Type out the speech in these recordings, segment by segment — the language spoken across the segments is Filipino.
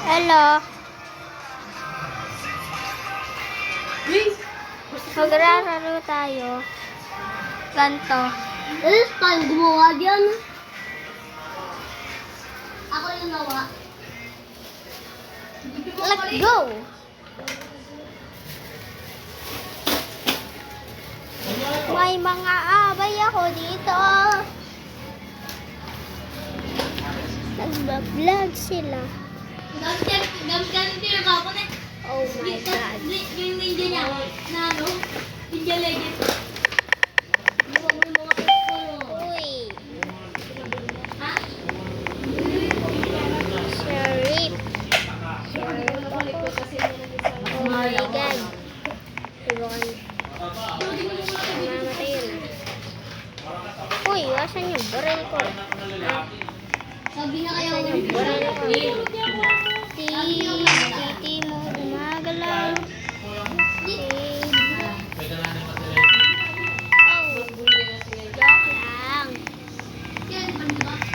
Hello. Maglalaro tayo. Ganto. Paano gumawa diyan? Ako yung nawa. Let's go. May mga abay ako dito. Nagbablog sila. Gamit yung kapon eh. Oh my God. Yung video niya na ano? Video legend. Uy. Ha? Sharif. Oh my God. Iwan. Mamatay yun ah. Uy, asan yung baril ko? Ah, Sabi na kayo. asan yung baril ko? Titi mo gumagalaw. Oh,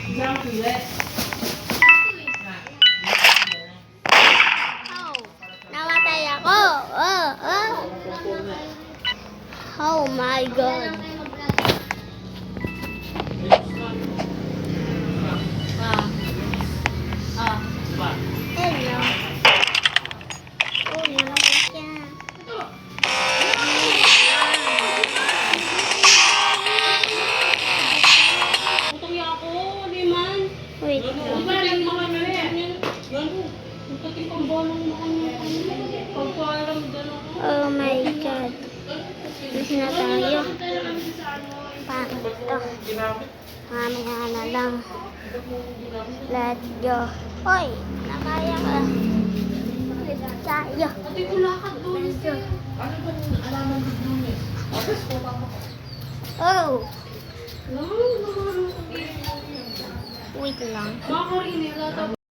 joke lang. Oh, namatay ako. Oh my God. Hello. Oh, namatay siya. Utong ako, di man. Wait. Ibalang mga ganyan. Ikating pambolong mo kami. Pagparamdam ako. Oh my God. Alis na tayo. Paano to? Mamaya na lang. Let's go. Hoy, nakaya ka. Let's tayo. Ate ko lakad doon. Ano ba yung alaman doon eh? Oh, Lang, wait lang. Makarin nila.